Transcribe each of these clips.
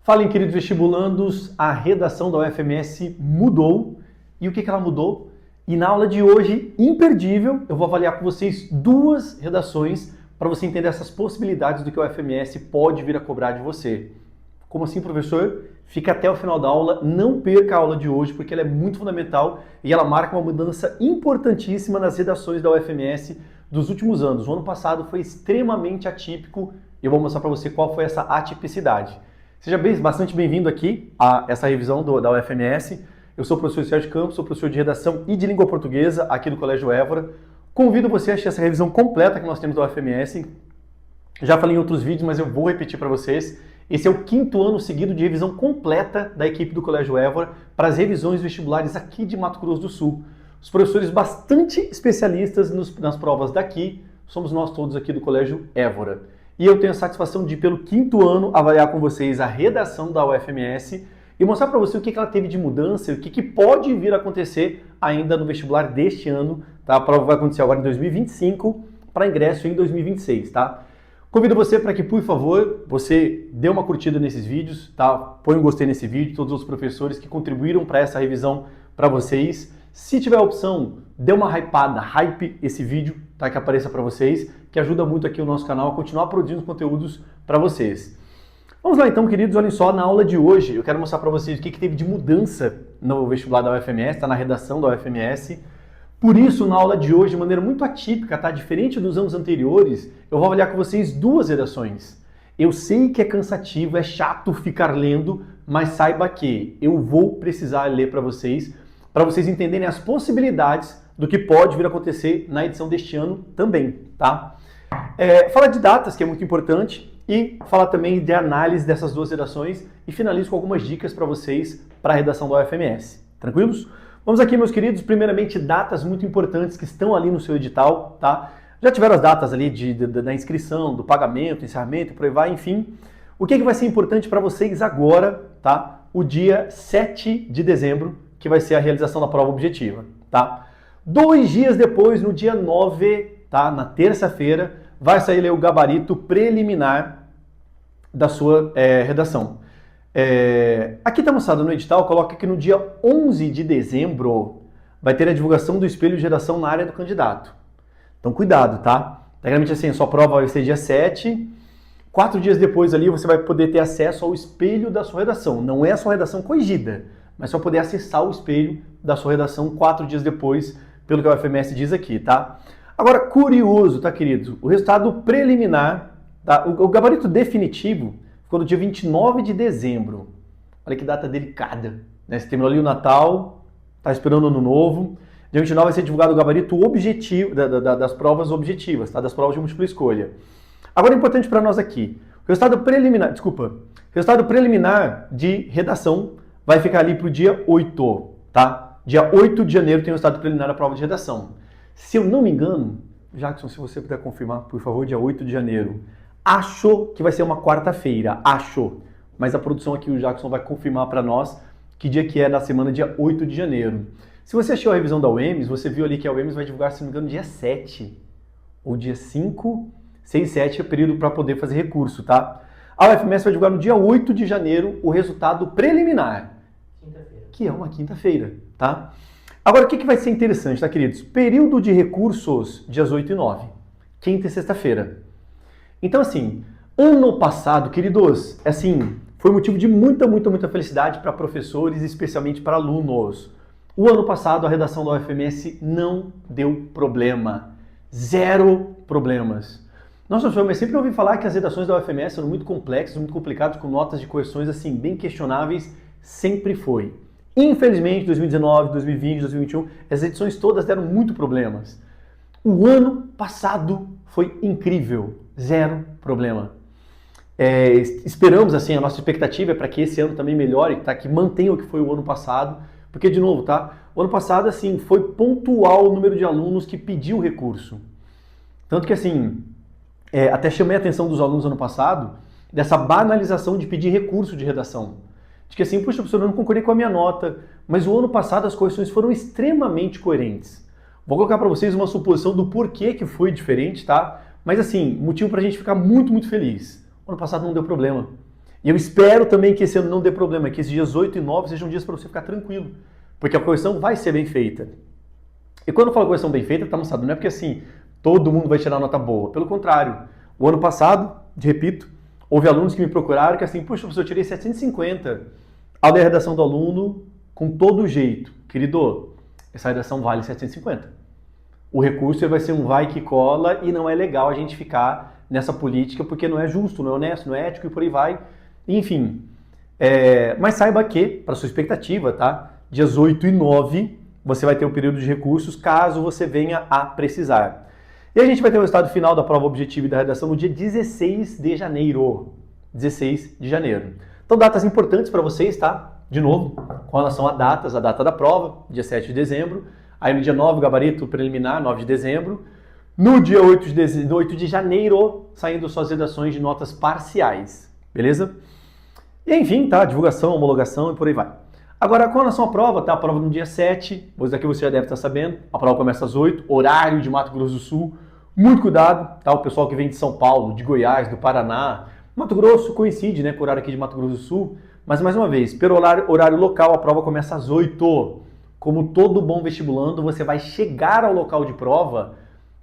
Falem, queridos vestibulandos, a redação da UFMS mudou. E o que ela mudou? E na aula de hoje, imperdível, eu vou avaliar com vocês duas redações para você entender essas possibilidades do que a UFMS pode vir a cobrar de você. Como assim, professor? Fica até o final da aula, não perca a aula de hoje, porque ela é muito fundamental e ela marca uma mudança importantíssima nas redações da UFMS dos últimos anos. O ano passado foi extremamente atípico e eu vou mostrar para você qual foi essa atipicidade. Seja bastante bem-vindo aqui a essa revisão da UFMS. Eu sou o professor Sérgio Campos, sou professor de redação e de língua portuguesa aqui do Colégio Évora. Convido você a assistir essa revisão completa que nós temos da UFMS. Já falei em outros vídeos, mas eu vou repetir para vocês. Esse é o 5º ano seguido de revisão completa da equipe do Colégio Évora para as revisões vestibulares aqui de Mato Grosso do Sul. Os professores bastante especialistas nas provas daqui, somos nós todos aqui do Colégio Évora. E eu tenho a satisfação de, pelo 5º ano, avaliar com vocês a redação da UFMS e mostrar para você o que ela teve de mudança e o que pode vir a acontecer ainda no vestibular deste ano. Tá? A prova vai acontecer agora em 2025 para ingresso em 2026, tá? Convido você para que, por favor, você dê uma curtida nesses vídeos, tá? Põe um gostei nesse vídeo, todos os professores que contribuíram para essa revisão para vocês. Se tiver a opção, dê uma hypada, hype esse vídeo, tá? Que apareça para vocês, que ajuda muito aqui o nosso canal a continuar produzindo conteúdos para vocês. Vamos lá então, queridos, olhem só, na aula de hoje eu quero mostrar para vocês o que teve de mudança no vestibular da UFMS, tá? Na redação da UFMS. Por isso, na aula de hoje, de maneira muito atípica, tá? Diferente dos anos anteriores, eu vou avaliar com vocês duas redações. Eu sei que é cansativo, é chato ficar lendo, mas saiba que eu vou precisar ler para vocês entenderem as possibilidades do que pode vir a acontecer na edição deste ano também, tá? Falar de datas, que é muito importante, e falar também de análise dessas duas redações e finalizo com algumas dicas para vocês para a redação da UFMS. Tranquilos? Vamos aqui, meus queridos, primeiramente datas muito importantes que estão ali no seu edital, tá? Já tiveram as datas ali da inscrição, do pagamento, encerramento, por aí vai, enfim. O que vai ser importante para vocês agora, tá? O dia 7 de dezembro, que vai ser a realização da prova objetiva, tá? 2 dias depois, no dia 9, tá? Na terça-feira, vai sair o gabarito preliminar da sua redação. Aqui está mostrado no edital, coloca que no dia 11 de dezembro vai ter a divulgação do espelho de redação na área do candidato. Então cuidado, tá? Tecnicamente assim, a sua prova vai ser dia 7, 4 dias depois ali você vai poder ter acesso ao espelho da sua redação. Não é a sua redação corrigida, mas só poder acessar o espelho da sua redação 4 dias depois, pelo que a UFMS diz aqui, tá? Agora, curioso, tá, querido? O resultado preliminar, tá? O gabarito definitivo ficou no dia 29 de dezembro. Olha que data delicada, né? Você terminou ali o Natal, tá esperando o Ano Novo. Dia 29 vai ser divulgado o gabarito objetivo, das provas objetivas, tá? Das provas de múltipla escolha. Agora, importante para nós aqui, o resultado preliminar de redação vai ficar ali para o dia 8, tá? Dia 8 de janeiro tem o resultado preliminar da prova de redação. Se eu não me engano, Jackson, se você puder confirmar, por favor, dia 8 de janeiro. Acho que vai ser uma quarta-feira, acho. Mas a produção aqui, o Jackson vai confirmar para nós que dia que é da semana, dia 8 de janeiro. Se você assistiu a revisão da UEMS, você viu ali que a UEMS vai divulgar, se não me engano, dia 7. Ou dia 5, 6, 7 é o período para poder fazer recurso, tá? A UFMS vai divulgar no dia 8 de janeiro o resultado preliminar. Quinta-feira. Que é uma quinta-feira, tá? Agora, o que vai ser interessante, tá, queridos? Período de recursos, dias 8 e 9. Quinta e sexta-feira. Então, assim, ano passado, queridos, assim, foi motivo de muita felicidade para professores, especialmente para alunos. O ano passado, a redação da UFMS não deu problema. 0 problemas. Nossa, eu sempre ouvi falar que as redações da UFMS eram muito complexas, muito complicadas, com notas de correções, assim, bem questionáveis. Sempre foi. Infelizmente, 2019, 2020, 2021, as edições todas deram muito problemas. O ano passado foi incrível, 0 problema. Esperamos, assim, a nossa expectativa é para que esse ano também melhore, tá? Que mantenha o que foi o ano passado, porque, de novo, tá? O ano passado, assim, foi pontual o número de alunos que pediu recurso. Tanto que, assim, até chamei a atenção dos alunos ano passado dessa banalização de pedir recurso de redação. De que assim, puxa, professor, eu não concordei com a minha nota, mas o ano passado as correções foram extremamente coerentes. Vou colocar para vocês uma suposição do porquê que foi diferente, tá? Mas assim, motivo para a gente ficar muito feliz. O ano passado não deu problema. E eu espero também que esse ano não dê problema, que esses dias 8 e 9 sejam dias para você ficar tranquilo, porque a correção vai ser bem feita. E quando eu falo correção bem feita, tá, moçada, não é porque assim, todo mundo vai tirar nota boa. Pelo contrário, o ano passado, repito, houve alunos que me procuraram que assim, puxa, professor, eu tirei 750. A redação do aluno, com todo jeito. Querido, essa redação vale 750. O recurso vai ser um vai que cola e não é legal a gente ficar nessa política porque não é justo, não é honesto, não é ético e por aí vai. Enfim, mas saiba que, para sua expectativa, tá? Dias 8 e 9 você vai ter o período de recursos caso você venha a precisar. E a gente vai ter o resultado final da prova objetiva e da redação no dia 16 de janeiro. 16 de janeiro. Então, datas importantes para vocês, tá? De novo, com relação a datas, a data da prova, dia 7 de dezembro. Aí no dia 9, o gabarito preliminar, 9 de dezembro. No dia 8 de janeiro, saindo suas redações de notas parciais. Beleza? E enfim, tá? Divulgação, homologação e por aí vai. Agora, com relação à prova, tá? A prova no dia 7, pois daqui você já deve estar sabendo. A prova começa às 8, horário de Mato Grosso do Sul. Muito cuidado, tá? O pessoal que vem de São Paulo, de Goiás, do Paraná. Mato Grosso coincide, né, com o horário aqui de Mato Grosso do Sul. Mas, mais uma vez, pelo horário local, a prova começa às 8. Como todo bom vestibulando, você vai chegar ao local de prova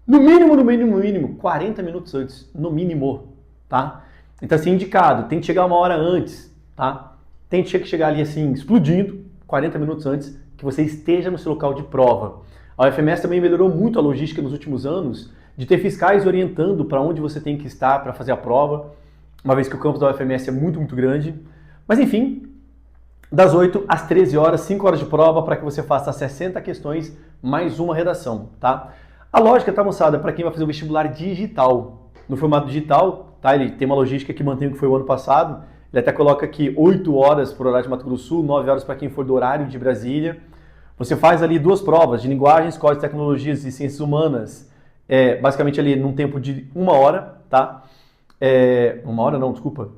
no mínimo, 40 minutos antes. No mínimo, tá? Então, assim, indicado, tem que chegar uma hora antes, tá? Tem que chegar ali assim, explodindo, 40 minutos antes que você esteja no seu local de prova. A UFMS também melhorou muito a logística nos últimos anos, de ter fiscais orientando para onde você tem que estar para fazer a prova, uma vez que o campus da UFMS é muito, muito grande. Mas enfim, das 8 às 13 horas, 5 horas de prova para que você faça 60 questões mais uma redação, tá? A lógica, tá, moçada, para quem vai fazer o vestibular digital. No formato digital, tá? Ele tem uma logística que mantém o que foi o ano passado. Ele até coloca aqui 8 horas para o horário de Mato Grosso do Sul, 9 horas para quem for do horário de Brasília. Você faz ali 2 provas de linguagens, códigos, tecnologias e ciências humanas, basicamente ali num tempo de 1 hora, tá? 1 hora não, desculpa.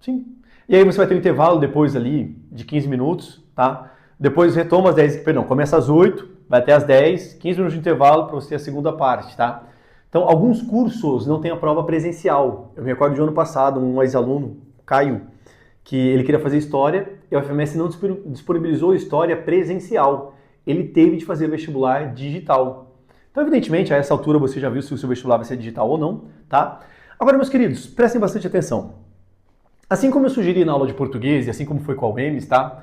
Sim. E aí você vai ter um intervalo depois ali de 15 minutos, tá? Depois retoma às 10, começa às 8, vai até às 10, 15 minutos de intervalo para você ter a segunda parte, tá? Então, alguns cursos não têm a prova presencial. Eu me recordo de ano passado, um ex-aluno, Caio, que ele queria fazer história e a UFMS não disponibilizou história presencial. Ele teve de fazer vestibular digital. Então, evidentemente, a essa altura você já viu se o seu vestibular vai ser digital ou não, tá? Agora, meus queridos, prestem bastante atenção. Assim como eu sugeri na aula de português e assim como foi com a UEMS, tá?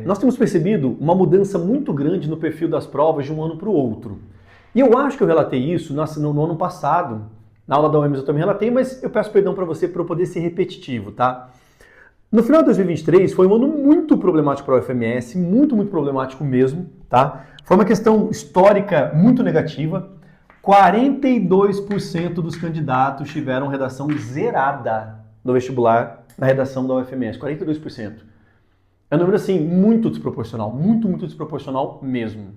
Nós temos percebido uma mudança muito grande no perfil das provas de um ano para o outro. E eu acho que eu relatei isso no ano passado. Na aula da UEMS eu também relatei, mas eu peço perdão para você por eu poder ser repetitivo, tá? No final de 2023 foi um ano muito problemático para a UFMS, muito, muito problemático mesmo, tá? Foi uma questão histórica muito negativa. 42% dos candidatos tiveram redação zerada no vestibular na redação da UFMS, 42%. É um número, assim, muito desproporcional, muito, muito desproporcional mesmo.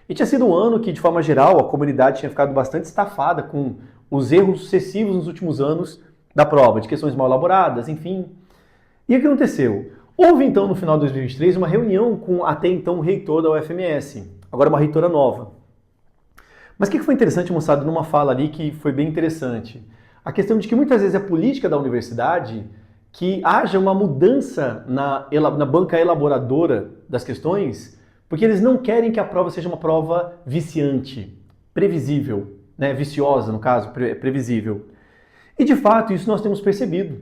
E tinha sido um ano que, de forma geral, a comunidade tinha ficado bastante estafada com os erros sucessivos nos últimos anos da prova, de questões mal elaboradas, enfim. E o que aconteceu? Houve, então, no final de 2023, uma reunião com até então o reitor da UFMS, agora uma reitora nova. Mas o que foi interessante, moçada, numa fala ali que foi bem interessante? A questão de que muitas vezes é política da universidade que haja uma mudança na banca elaboradora das questões, porque eles não querem que a prova seja uma prova viciante, previsível, né? Viciosa, no caso, previsível. E de fato, isso nós temos percebido.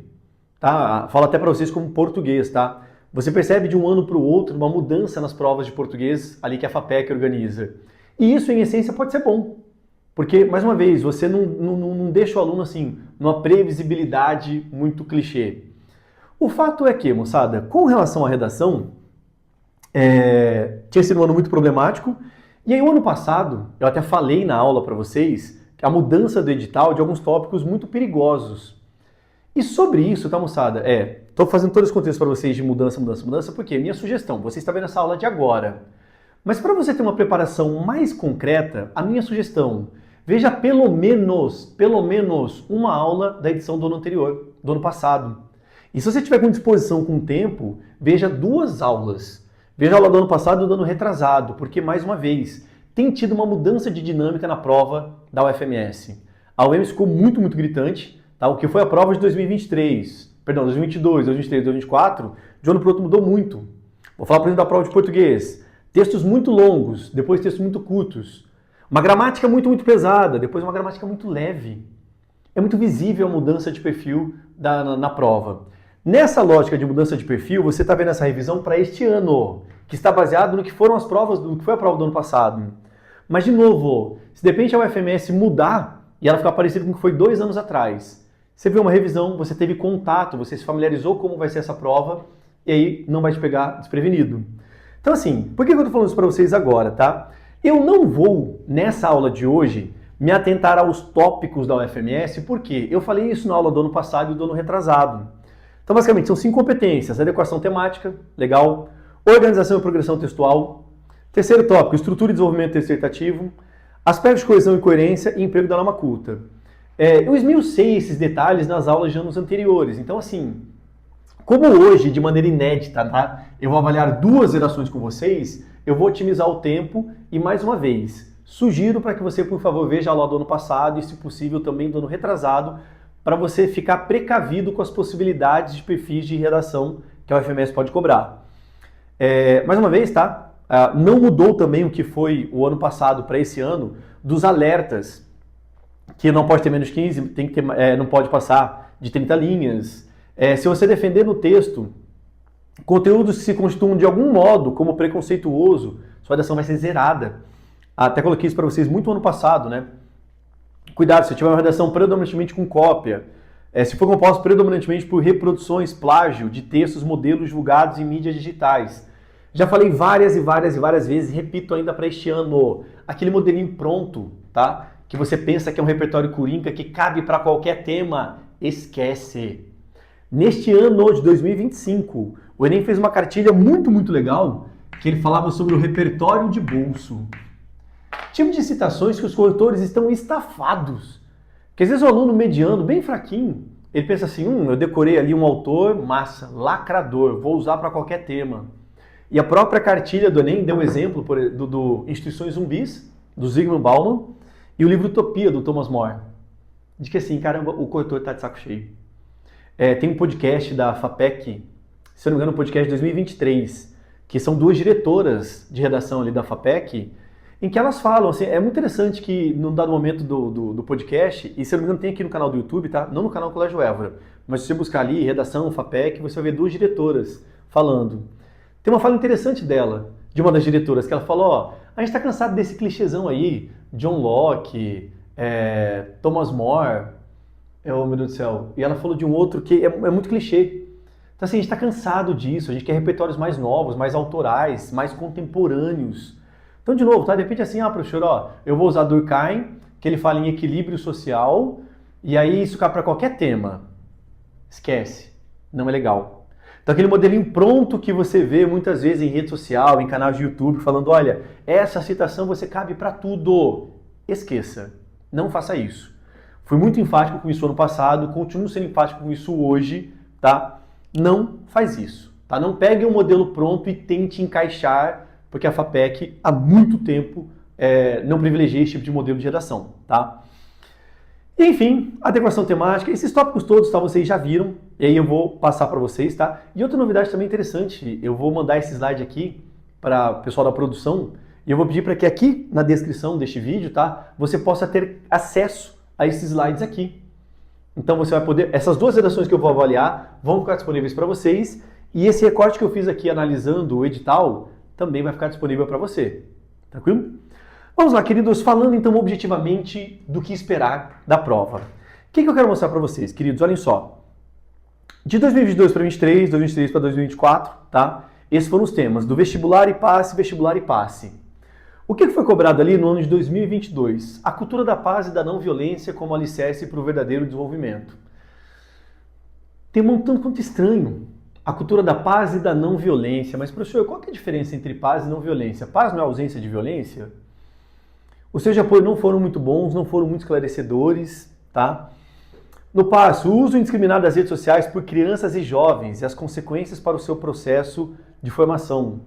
Tá? Falo até para vocês como português, tá? Você percebe de um ano para o outro uma mudança nas provas de português ali que a FAPEC organiza. E isso, em essência, pode ser bom. Porque, mais uma vez, você não deixa o aluno assim, numa previsibilidade muito clichê. O fato é que, moçada, com relação à redação, tinha sido um ano muito problemático. E aí, o ano passado, eu até falei na aula para vocês a mudança do edital de alguns tópicos muito perigosos. E sobre isso, tá, moçada? Tô fazendo todos os conteúdos para vocês de mudança, porque minha sugestão, você está vendo essa aula de agora. Mas para você ter uma preparação mais concreta, a minha sugestão, veja pelo menos uma aula da edição do ano anterior, do ano passado. E se você tiver com disposição com o tempo, veja 2 aulas. Veja a aula do ano passado e do ano retrasado, porque, mais uma vez, tem tido uma mudança de dinâmica na prova da UFMS. A UEMS ficou muito, muito gritante. Tá? O que foi a prova de 2023, perdão, 2022, 2023, 2024, de um ano para o outro mudou muito. Vou falar, por exemplo, da prova de português. Textos muito longos, depois textos muito curtos. Uma gramática muito, muito pesada, depois uma gramática muito leve. É muito visível a mudança de perfil na prova. Nessa lógica de mudança de perfil, você está vendo essa revisão para este ano, que está baseado no que foram as provas, no que foi a prova do ano passado. Mas, de novo, se de repente a UFMS mudar e ela ficar parecida com o que foi 2 anos atrás, você viu uma revisão, você teve contato, você se familiarizou como vai ser essa prova, e aí não vai te pegar desprevenido. Então, assim, por que eu estou falando isso para vocês agora, tá? Eu não vou, nessa aula de hoje, me atentar aos tópicos da UFMS, porque eu falei isso na aula do ano passado e do ano retrasado. Então, basicamente, são 5 competências: adequação temática, legal, organização e progressão textual, terceiro tópico, estrutura e desenvolvimento dissertativo, aspectos de coesão e coerência e emprego da norma culta. Eu esmiucei esses detalhes nas aulas de anos anteriores, então, assim, como hoje, de maneira inédita, tá? Eu vou avaliar 2 redações com vocês, eu vou otimizar o tempo e, mais uma vez, sugiro para que você, por favor, veja a aula do ano passado e, se possível, também do ano retrasado, para você ficar precavido com as possibilidades de perfis de redação que a UFMS pode cobrar. Mais uma vez, tá? Não mudou também o que foi o ano passado para esse ano, dos alertas, que não pode ter menos 15, tem que ter, não pode passar de 30 linhas. Se você defender no texto conteúdos que se constituam de algum modo como preconceituoso, sua redação vai ser zerada. Até coloquei isso para vocês muito ano passado, né? Cuidado, se tiver uma redação predominantemente com cópia, se for composto predominantemente por reproduções, plágio de textos, modelos divulgados em mídias digitais. Já falei várias e várias e várias vezes, repito ainda para este ano, aquele modelinho pronto, tá? Que você pensa que é um repertório coringa, que cabe para qualquer tema, esquece. Neste ano de 2025, o Enem fez uma cartilha muito, muito legal, que ele falava sobre o repertório de bolso. Tipo de citações que os corretores estão estafados. Porque às vezes o aluno mediano, bem fraquinho, ele pensa assim, eu decorei ali um autor, massa, lacrador, vou usar para qualquer tema. E a própria cartilha do Enem deu um exemplo do Instituições Zumbis, do Zygmunt Bauman, e o livro Utopia, do Thomas More. De que assim, caramba, o corretor está de saco cheio. Tem um podcast da FAPEC, se eu não me engano, um podcast de 2023, que são 2 diretoras de redação ali da FAPEC, em que elas falam, assim, é muito interessante que num dado momento do podcast, e se eu não me engano tem aqui no canal do YouTube, tá? Não no canal Colégio Évora, mas se você buscar ali, redação, FAPEC, você vai ver 2 diretoras falando. Tem uma fala interessante dela, de uma das diretoras, que ela falou, a gente tá cansado desse clichêzão aí, John Locke, Thomas More, meu Deus do céu, e ela falou de um outro que é muito clichê. Então assim, a gente tá cansado disso, a gente quer repertórios mais novos, mais autorais, mais contemporâneos. Então, de novo, tá? De repente assim, professor, eu vou usar Durkheim, que ele fala em equilíbrio social, e aí isso cabe para qualquer tema. Esquece, não é legal. Então, aquele modelinho pronto que você vê muitas vezes em rede social, em canais de YouTube, falando, olha, essa citação você cabe para tudo. Esqueça, não faça isso. Fui muito enfático com isso ano passado, continuo sendo enfático com isso hoje, tá? Não faz isso, tá? Não pegue um modelo pronto e tente encaixar, porque a FAPEC há muito tempo não privilegia esse tipo de modelo de redação, tá? E, enfim, adequação temática, esses tópicos todos, tá, vocês já viram, e aí eu vou passar para vocês, tá? E outra novidade também interessante, eu vou mandar esse slide aqui para o pessoal da produção, e eu vou pedir para que aqui na descrição deste vídeo, tá, você possa ter acesso a esses slides aqui. Então você vai poder, essas 2 redações que eu vou avaliar vão ficar disponíveis para vocês, e esse recorte que eu fiz aqui analisando o edital também vai ficar disponível para você. Tranquilo? Vamos lá, queridos, falando então objetivamente do que esperar da prova. O que eu quero mostrar para vocês, queridos? Olhem só. De 2022 para 2023, 2023 para 2024, tá? Esses foram os temas do vestibular e passe, vestibular e passe. O que foi cobrado ali no ano de 2022? A cultura da paz e da não violência como alicerce para o verdadeiro desenvolvimento. Tem um tanto quanto estranho. A cultura da paz e da não violência. Mas, professor, qual que é a diferença entre paz e não violência? Paz não é ausência de violência? Os seus apoios não foram muito bons, não foram muito esclarecedores, tá? No passo, o uso indiscriminado das redes sociais por crianças e jovens e as consequências para o seu processo de formação.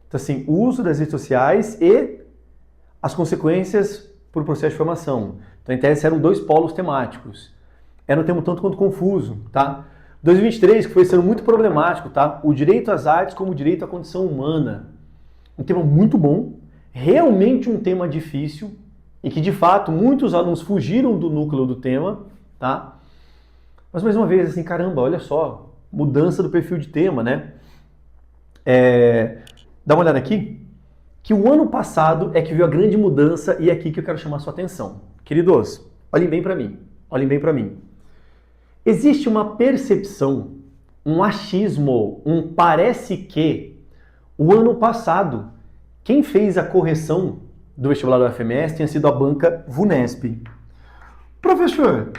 Então, assim, o uso das redes sociais e as consequências para o processo de formação. Então, em tese, eram 2 polos temáticos. Era um tema tanto quanto confuso, tá? 2023, que foi sendo muito problemático, tá? O direito às artes como direito à condição humana. Um tema muito bom, realmente um tema difícil e que, de fato, muitos alunos fugiram do núcleo do tema, tá? Mas, mais uma vez, assim, caramba, olha só, mudança do perfil de tema, né? Dá uma olhada aqui, que o ano passado é que viu a grande mudança e é aqui que eu quero chamar a sua atenção. Queridos, olhem bem para mim, olhem bem para mim. Existe uma percepção, um achismo, um parece que o ano passado, quem fez a correção do vestibular do UFMS tinha sido a banca VUNESP. Professor,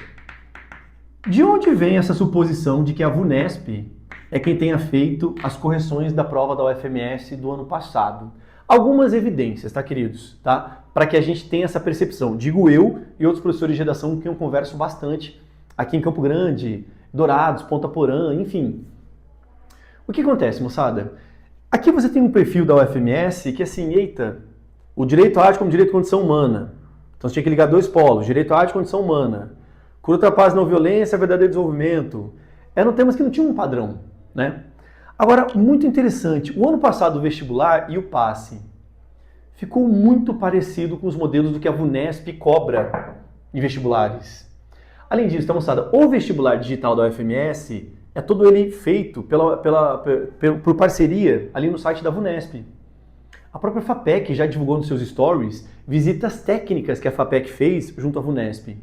de onde vem essa suposição de que a VUNESP é quem tenha feito as correções da prova da UFMS do ano passado? Algumas evidências, tá, queridos? Tá? Para que a gente tenha essa percepção. Digo eu e outros professores de redação com quem eu converso bastante aqui em Campo Grande, Dourados, Ponta Porã, enfim. O que acontece, moçada? Aqui você tem um perfil da UFMS que, assim, eita, o direito à arte como direito à condição humana. Então você tinha que ligar dois polos, direito à arte e condição humana. Cura, paz, não violência, verdadeiro desenvolvimento. Eram temas que não tinham um padrão, né? Agora, muito interessante, o ano passado o vestibular e o passe ficou muito parecido com os modelos do que a VUNESP cobra em vestibulares. Além disso, tá, moçada, o vestibular digital da UFMS é todo ele feito por parceria ali no site da VUNESP. A própria FAPEC já divulgou nos seus stories visitas técnicas que a FAPEC fez junto à VUNESP.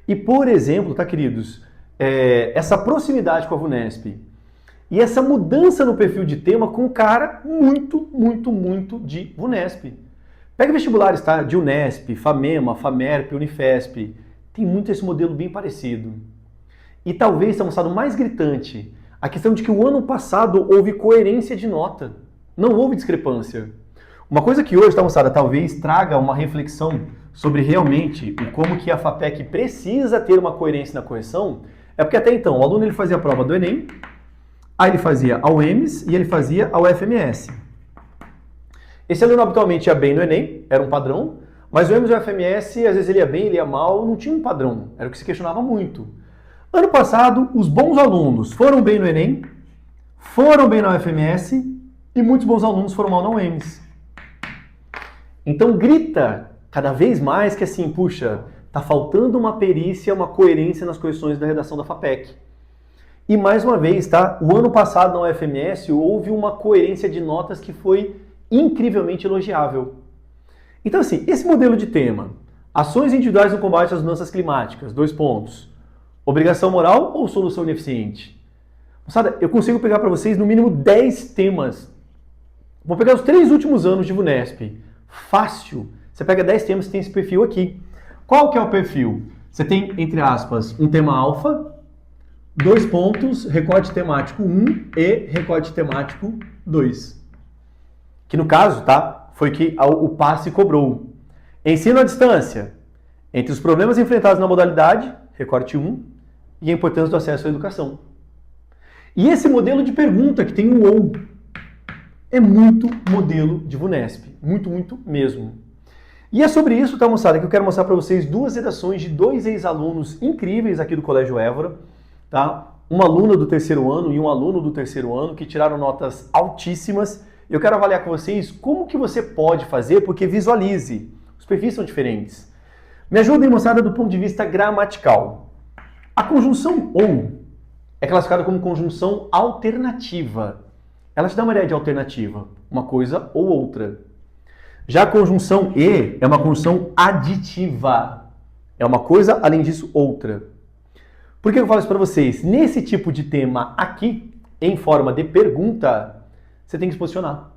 E, por exemplo, tá, queridos, essa proximidade com a VUNESP e essa mudança no perfil de tema com cara muito de VUNESP. Pega vestibulares, tá? De Unesp, FAMEMA, FAMERP, Unifesp. Tem muito esse modelo bem parecido. E talvez tenha mostrado mais gritante a questão de que o ano passado houve coerência de nota. Não houve discrepância. Uma coisa que hoje, tá, moçada, talvez traga uma reflexão sobre realmente como que a FAPEC precisa ter uma coerência na correção, é porque até então o aluno ele fazia a prova do Enem, aí ele fazia a UEMS e ele fazia a UFMS. Esse aluno habitualmente ia bem no Enem, era um padrão, mas o UEMS e o UFMS, às vezes ele ia bem, ele ia mal, não tinha um padrão, era o que se questionava muito. Ano passado, os bons alunos foram bem no Enem, foram bem na UFMS e muitos bons alunos foram mal na UEMS. Então grita cada vez mais que assim, puxa, tá faltando uma perícia, uma coerência nas correções da redação da FAPEC. E mais uma vez, tá? O ano passado na UFMS houve uma coerência de notas que foi incrivelmente elogiável. Então assim, esse modelo de tema, ações individuais no combate às mudanças climáticas, 2 pontos. Obrigação moral ou solução ineficiente? Moçada, eu consigo pegar para vocês no mínimo 10 temas. Vou pegar os 3 últimos anos de VUNESP. Fácil. Você pega 10 temas e tem esse perfil aqui. Qual que é o perfil? Você tem, entre aspas, um tema alfa, 2 pontos, recorte temático 1 e recorte temático 2. Que no caso, tá, foi que o passe cobrou. Ensino à distância. Entre os problemas enfrentados na modalidade, recorte 1, e a importância do acesso à educação. E esse modelo de pergunta que tem o ou é muito modelo de VUNESP. Muito mesmo. E é sobre isso, tá, moçada, que eu quero mostrar para vocês 2 redações de 2 ex-alunos incríveis aqui do Colégio Évora. Tá? Uma aluna do 3º ano e um aluno do 3º ano que tiraram notas altíssimas. Eu quero avaliar com vocês como que você pode fazer, porque visualize. Os perfis são diferentes. Me ajudem, moçada, do ponto de vista gramatical. A conjunção ou é classificada como conjunção alternativa. Ela te dá uma ideia de alternativa, uma coisa ou outra. Já a conjunção e é uma conjunção aditiva. É uma coisa, além disso, outra. Por que eu falo isso para vocês? Nesse tipo de tema aqui, em forma de pergunta, você tem que se posicionar.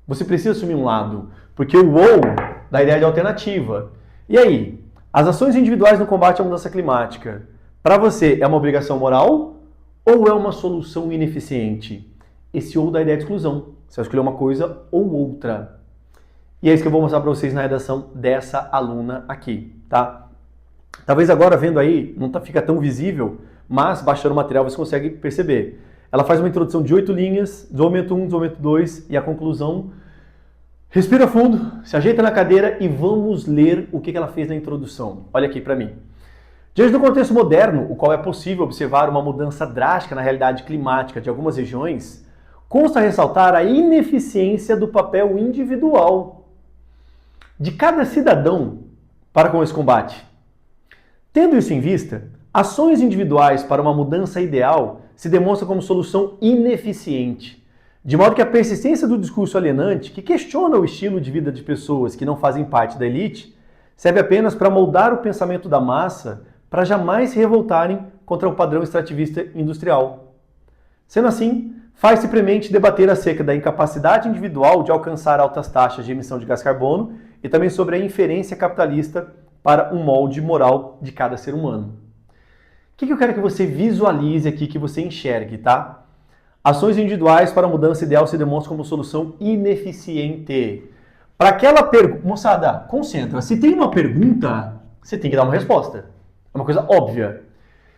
Você precisa assumir um lado, porque o ou dá a ideia de alternativa. E aí, as ações individuais no combate à mudança climática, para você é uma obrigação moral ou é uma solução ineficiente? Esse ou dá a ideia de exclusão. Você vai escolher uma coisa ou outra. E é isso que eu vou mostrar para vocês na redação dessa aluna aqui, tá? Talvez agora vendo aí, não fica tão visível, mas baixando o material você consegue perceber. Ela faz uma introdução de 8 linhas, desenvolvimento 1, desenvolvimento 2 e a conclusão. Respira fundo, se ajeita na cadeira e vamos ler o que ela fez na introdução. Olha aqui para mim. Diante do contexto moderno, o qual é possível observar uma mudança drástica na realidade climática de algumas regiões, consta ressaltar a ineficiência do papel individual de cada cidadão para com esse combate. Tendo isso em vista, ações individuais para uma mudança ideal se demonstram como solução ineficiente, de modo que a persistência do discurso alienante, que questiona o estilo de vida de pessoas que não fazem parte da elite, serve apenas para moldar o pensamento da massa para jamais se revoltarem contra o padrão extrativista industrial. Sendo assim, faz-se premente debater acerca da incapacidade individual de alcançar altas taxas de emissão de gás carbono e também sobre a inferência capitalista para um molde moral de cada ser humano. O que eu quero que você visualize aqui, que você enxergue, tá? Ações individuais para a mudança ideal se demonstram como solução ineficiente. Para aquela pergunta... Moçada, concentra. Se tem uma pergunta, você tem que dar uma resposta. É uma coisa óbvia.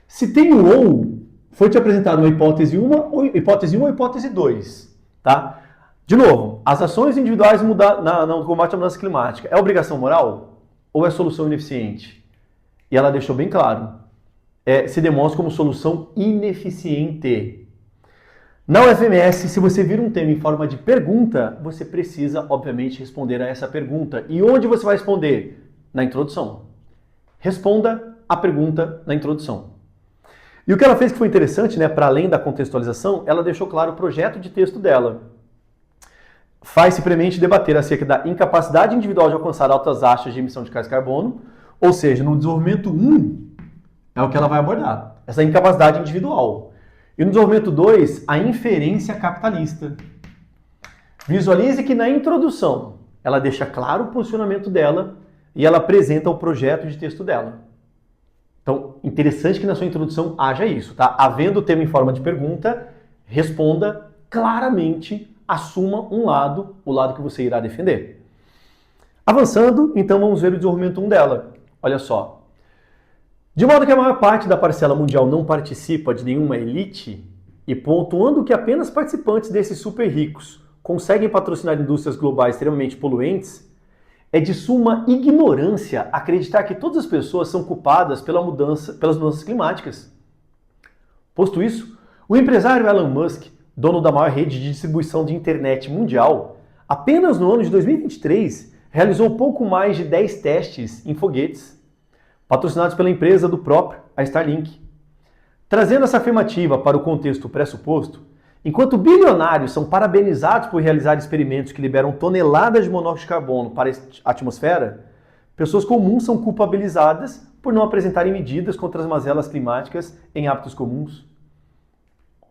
Se tem o ou, foi te apresentado uma hipótese 1 ou hipótese 2, tá? De novo, as ações individuais no combate à mudança climática é obrigação moral ou é solução ineficiente? E ela deixou bem claro. Se demonstra como solução ineficiente. Na UFMS, se você vir um tema em forma de pergunta, você precisa, obviamente, responder a essa pergunta. E onde você vai responder? Na introdução. Responda a pergunta na introdução. E o que ela fez que foi interessante, né, para além da contextualização, ela deixou claro o projeto de texto dela. Faz-se premente debater acerca da incapacidade individual de alcançar altas taxas de emissão de gás carbono, ou seja, no desenvolvimento 1 é o que ela vai abordar, essa incapacidade individual. E no desenvolvimento 2, a inferência capitalista. Visualize que na introdução ela deixa claro o posicionamento dela e ela apresenta o projeto de texto dela. Então, interessante que na sua introdução haja isso, tá? Havendo o tema em forma de pergunta, responda claramente, assuma um lado, o lado que você irá defender. Avançando, então vamos ver o desenvolvimento 1 dela. Olha só. De modo que a maior parte da parcela mundial não participa de nenhuma elite, e pontuando que apenas participantes desses super ricos conseguem patrocinar indústrias globais extremamente poluentes, é de suma ignorância acreditar que todas as pessoas são culpadas pelas mudanças climáticas. Posto isso, o empresário Elon Musk, dono da maior rede de distribuição de internet mundial, apenas no ano de 2023 realizou pouco mais de 10 testes em foguetes, patrocinados pela empresa do próprio, a Starlink. Trazendo essa afirmativa para o contexto pressuposto, enquanto bilionários são parabenizados por realizar experimentos que liberam toneladas de monóxido de carbono para a atmosfera, pessoas comuns são culpabilizadas por não apresentarem medidas contra as mazelas climáticas em hábitos comuns.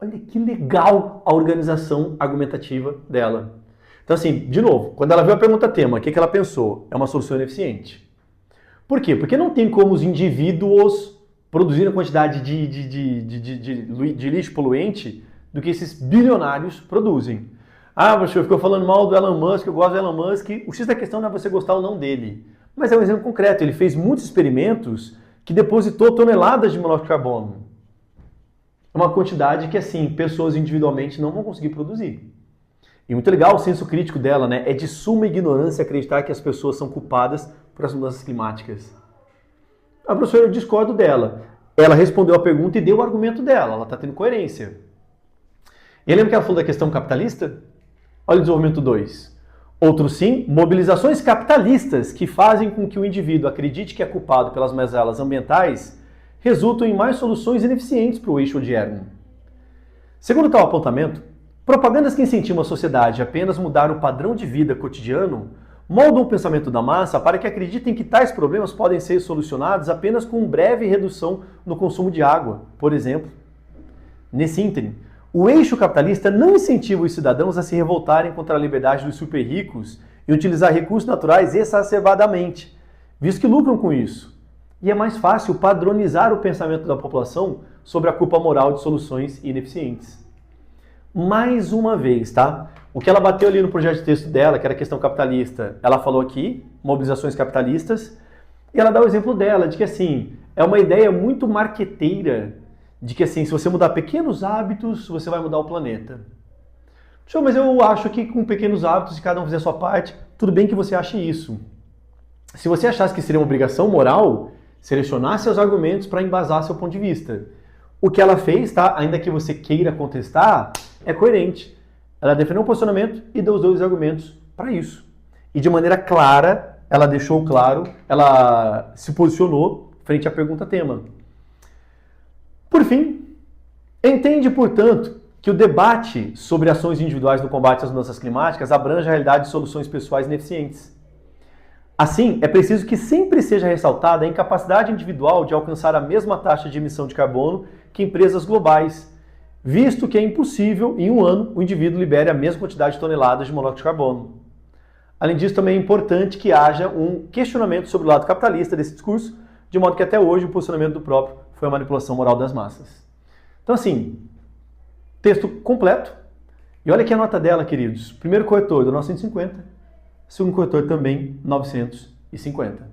Olha que legal a organização argumentativa dela. Então assim, de novo, quando ela viu a pergunta tema, o que ela pensou? É uma solução ineficiente. Por quê? Porque não tem como os indivíduos produzirem a quantidade de lixo poluente do que esses bilionários produzem. Ah, professor, ficou falando mal do Elon Musk, eu gosto do Elon Musk. O X da questão não é você gostar ou não dele. Mas é um exemplo concreto. Ele fez muitos experimentos que depositou toneladas de monóxido de carbono. É uma quantidade que, assim, pessoas individualmente não vão conseguir produzir. E muito legal o senso crítico dela, né? É de suma ignorância acreditar que as pessoas são culpadas por as mudanças climáticas. A professora, eu discordo dela. Ela respondeu a pergunta e deu o argumento dela. Ela está tendo coerência. E lembra que ela falou da questão capitalista? Olha o desenvolvimento 2. Outro sim, mobilizações capitalistas que fazem com que o indivíduo acredite que é culpado pelas mazelas ambientais resultam em mais soluções ineficientes para o eixo odierno. Segundo tal apontamento, propagandas que incentivam a sociedade a apenas mudar o padrão de vida cotidiano moldam o pensamento da massa para que acreditem que tais problemas podem ser solucionados apenas com breve redução no consumo de água, por exemplo. Nesse ínterim, o eixo capitalista não incentiva os cidadãos a se revoltarem contra a liberdade dos super ricos e utilizar recursos naturais exacerbadamente, visto que lucram com isso. E é mais fácil padronizar o pensamento da população sobre a culpa moral de soluções ineficientes. Mais uma vez, tá? O que ela bateu ali no projeto de texto dela, que era a questão capitalista, ela falou aqui, mobilizações capitalistas, e ela dá o exemplo dela, de que assim, é uma ideia muito marqueteira, de que assim, se você mudar pequenos hábitos, você vai mudar o planeta. Mas eu acho que com pequenos hábitos, se cada um fizer a sua parte, tudo bem que você ache isso. Se você achasse que seria uma obrigação moral, selecionar seus argumentos para embasar seu ponto de vista. O que ela fez, tá? Ainda que você queira contestar, é coerente. Ela defendeu um posicionamento e deu os dois argumentos para isso. E de maneira clara, ela deixou claro, ela se posicionou frente à pergunta tema. Por fim, entende, portanto, que o debate sobre ações individuais no combate às mudanças climáticas abrange a realidade de soluções pessoais ineficientes. Assim, é preciso que sempre seja ressaltada a incapacidade individual de alcançar a mesma taxa de emissão de carbono que empresas globais, visto que é impossível, em um ano, o indivíduo libere a mesma quantidade de toneladas de monóxido de carbono. Além disso, também é importante que haja um questionamento sobre o lado capitalista desse discurso, de modo que até hoje o posicionamento do próprio foi a manipulação moral das massas. Então, assim, texto completo. E olha aqui a nota dela, queridos. Primeiro corretor do 950, segundo corretor também 950.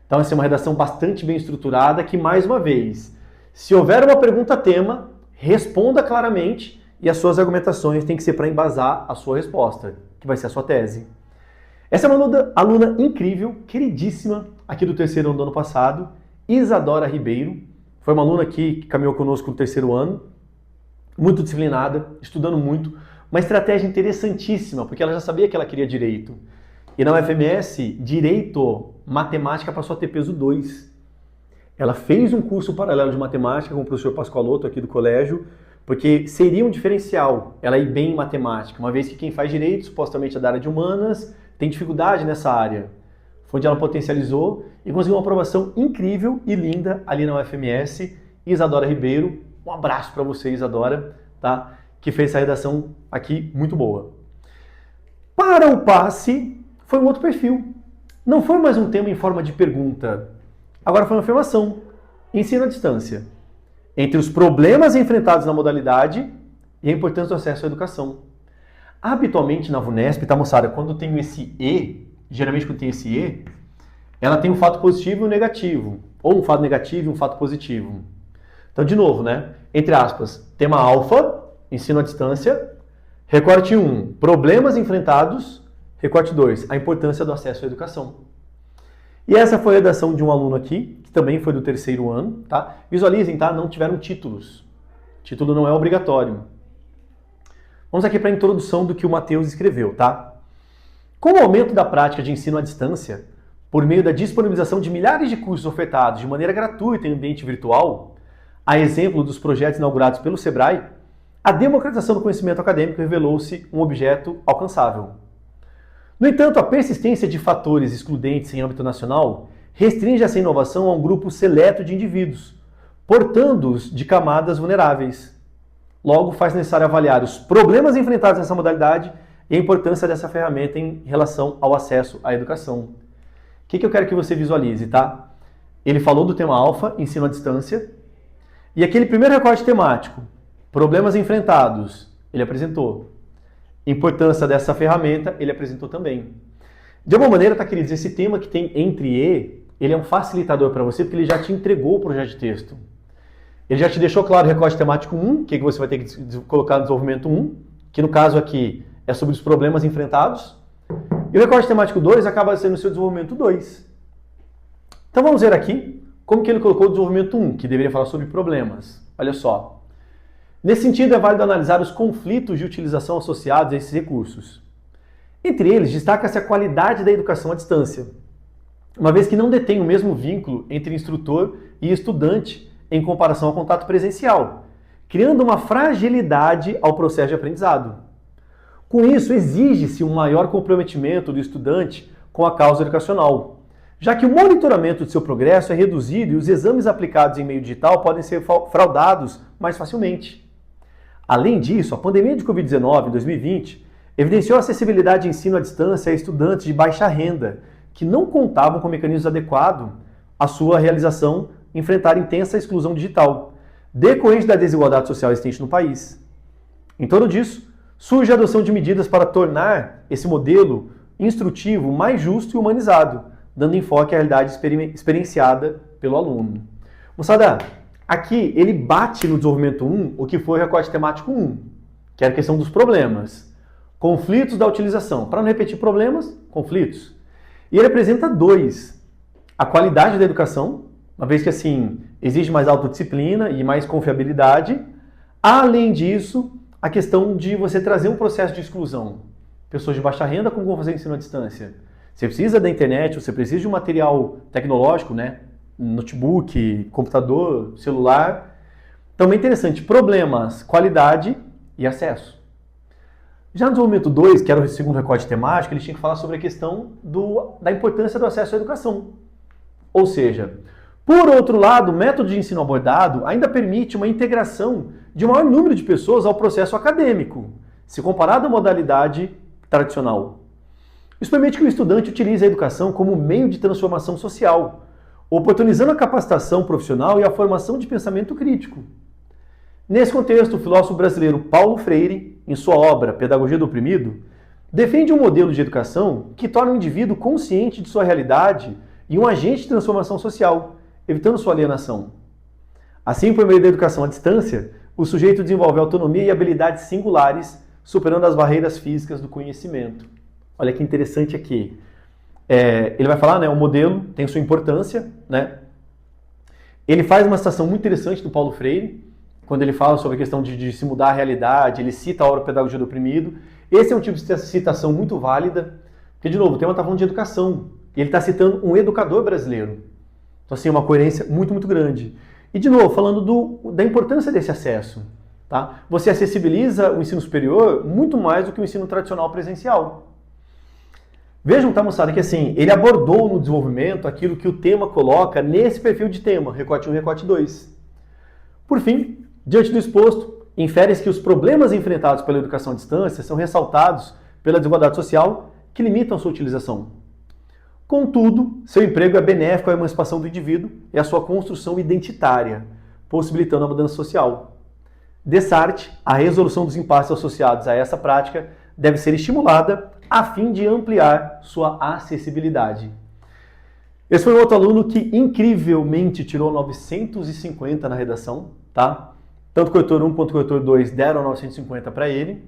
Então, essa é uma redação bastante bem estruturada que, mais uma vez, se houver uma pergunta tema, responda claramente e as suas argumentações têm que ser para embasar a sua resposta, que vai ser a sua tese. Essa é uma aluna incrível, queridíssima, aqui do terceiro ano do ano passado, Isadora Ribeiro. Foi uma aluna que caminhou conosco no terceiro ano, muito disciplinada, estudando muito, uma estratégia interessantíssima, porque ela já sabia que ela queria direito. E na UFMS, direito, matemática passou a ter peso 2. Ela fez um curso paralelo de matemática com o professor Pascoaloto aqui do colégio, porque seria um diferencial ela ir bem em matemática, uma vez que quem faz direito, supostamente é da área de humanas, tem dificuldade nessa área. Foi onde ela potencializou e conseguiu uma aprovação incrível e linda ali na UFMS. Isadora Ribeiro, um abraço para você, Isadora, tá? Que fez essa redação aqui muito boa. Para o passe, foi um outro perfil. Não foi mais um tema em forma de pergunta. Agora foi uma afirmação. Ensino à distância. Entre os problemas enfrentados na modalidade e a importância do acesso à educação. Habitualmente na VUNESP, tá, moçada? Quando tem esse E, geralmente quando tem esse E, ela tem um fato positivo e um negativo. Ou um fato negativo e um fato positivo. Então, de novo, né? Entre aspas, tema alfa, ensino à distância. Recorte 1, problemas enfrentados. Recorte 2, a importância do acesso à educação. E essa foi a redação de um aluno aqui, que também foi do terceiro ano, tá? Visualizem, tá? Não tiveram títulos. Título não é obrigatório. Vamos aqui para a introdução do que o Matheus escreveu, tá? Com o aumento da prática de ensino à distância, por meio da disponibilização de milhares de cursos ofertados de maneira gratuita em ambiente virtual, a exemplo dos projetos inaugurados pelo Sebrae, a democratização do conhecimento acadêmico revelou-se um objeto alcançável. No entanto, a persistência de fatores excludentes em âmbito nacional restringe essa inovação a um grupo seleto de indivíduos, portando-os de camadas vulneráveis. Logo, faz necessário avaliar os problemas enfrentados nessa modalidade e a importância dessa ferramenta em relação ao acesso à educação. O que eu quero que você visualize, tá? Ele falou do tema alfa, ensino à distância, e aquele primeiro recorte temático, problemas enfrentados, ele apresentou. Importância dessa ferramenta, ele apresentou também. De alguma maneira, tá, queridos, esse tema que tem entre E, ele é um facilitador para você, porque ele já te entregou o projeto de texto. Ele já te deixou claro o recorte temático 1, que você vai ter que colocar no desenvolvimento 1, que no caso aqui é sobre os problemas enfrentados. E o recorte temático 2 acaba sendo o seu desenvolvimento 2. Então vamos ver aqui como que ele colocou o desenvolvimento 1, que deveria falar sobre problemas. Olha só. Nesse sentido, é válido analisar os conflitos de utilização associados a esses recursos. Entre eles, destaca-se a qualidade da educação à distância, uma vez que não detém o mesmo vínculo entre instrutor e estudante em comparação ao contato presencial, criando uma fragilidade ao processo de aprendizado. Com isso, exige-se um maior comprometimento do estudante com a causa educacional, já que o monitoramento de seu progresso é reduzido e os exames aplicados em meio digital podem ser fraudados mais facilmente. Além disso, a pandemia de Covid-19 em 2020 evidenciou a acessibilidade de ensino à distância a estudantes de baixa renda, que não contavam com mecanismos adequados à sua realização enfrentar intensa exclusão digital, decorrente da desigualdade social existente no país. Em torno disso, surge a adoção de medidas para tornar esse modelo instrutivo mais justo e humanizado, dando enfoque à realidade experienciada pelo aluno. Moçada, aqui ele bate no desenvolvimento 1 o que foi o recorte temático 1, que era a questão dos problemas. Conflitos da utilização. Para não repetir problemas, conflitos. E ele apresenta 2. A qualidade da educação uma vez que assim exige mais autodisciplina e mais confiabilidade. Além disso, a questão de você trazer um processo de exclusão. Pessoas de baixa renda, como vão fazer ensino à distância? Você precisa da internet, você precisa de um material tecnológico, né? Notebook, computador, celular. Então é interessante, problemas, qualidade e acesso. Já no desenvolvimento 2, que era o segundo recorte temático, eles tinham que falar sobre a questão da importância do acesso à educação. Ou seja, por outro lado, o método de ensino abordado ainda permite uma integração de maior número de pessoas ao processo acadêmico, se comparado à modalidade tradicional. Isso permite que o estudante utilize a educação como meio de transformação social, oportunizando a capacitação profissional e a formação de pensamento crítico. Nesse contexto, o filósofo brasileiro Paulo Freire, em sua obra Pedagogia do Oprimido, defende um modelo de educação que torna o indivíduo consciente de sua realidade e um agente de transformação social, evitando sua alienação. Assim, por meio da educação à distância, o sujeito desenvolve autonomia e habilidades singulares, superando as barreiras físicas do conhecimento. Olha que interessante aqui. Ele vai falar, né, o modelo tem sua importância, né? Ele faz uma citação muito interessante do Paulo Freire, quando ele fala sobre a questão de se mudar a realidade, ele cita a obra Pedagogia do Oprimido. Esse é um tipo de citação muito válida, porque, de novo, o tema está falando de educação, e ele está citando um educador brasileiro. Então, assim, uma coerência muito, muito grande. E, de novo, falando da importância desse acesso. Tá? Você acessibiliza o ensino superior muito mais do que o ensino tradicional presencial. Vejam, tá, moçada, que assim, ele abordou no desenvolvimento aquilo que o tema coloca nesse perfil de tema, recorte 1 e recorte 2. Por fim, diante do exposto, infere-se que os problemas enfrentados pela educação à distância são ressaltados pela desigualdade social que limitam sua utilização. Contudo, seu emprego é benéfico à emancipação do indivíduo e à sua construção identitária, possibilitando a mudança social. Dessarte, a resolução dos impasses associados a essa prática deve ser estimulada a fim de ampliar sua acessibilidade. Esse foi um outro aluno que incrivelmente tirou 950 na redação, tá? Tanto o corretor 1 quanto o corretor 2 deram 950 para ele.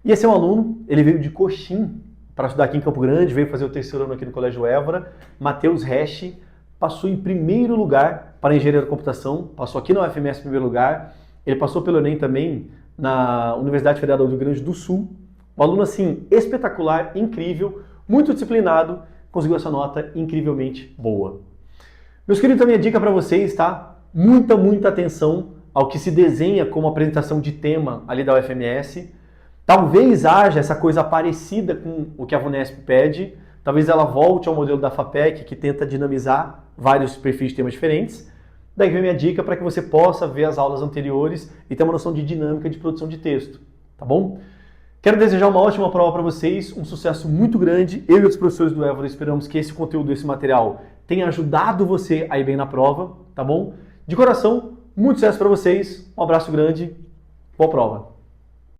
E esse é um aluno, ele veio de Coxim para estudar aqui em Campo Grande, veio fazer o terceiro ano aqui no Colégio Évora, Matheus Resch, passou em primeiro lugar para engenharia da computação, passou aqui na UFMS em primeiro lugar, ele passou pelo Enem também na Universidade Federal do Rio Grande do Sul. Um aluno assim espetacular, incrível, muito disciplinado, conseguiu essa nota incrivelmente boa. Meus queridos, a minha dica para vocês, tá? Muita atenção ao que se desenha como apresentação de tema ali da UFMS. Talvez haja essa coisa parecida com o que a VUNESP pede, talvez ela volte ao modelo da FAPEC, que tenta dinamizar vários perfis de temas diferentes. Daí vem minha dica para que você possa ver as aulas anteriores e ter uma noção de dinâmica de produção de texto, tá bom? Quero desejar uma ótima prova para vocês, um sucesso muito grande. Eu e os professores do Évora esperamos que esse conteúdo, esse material, tenha ajudado você a ir bem na prova, tá bom? De coração, muito sucesso para vocês, um abraço grande, boa prova!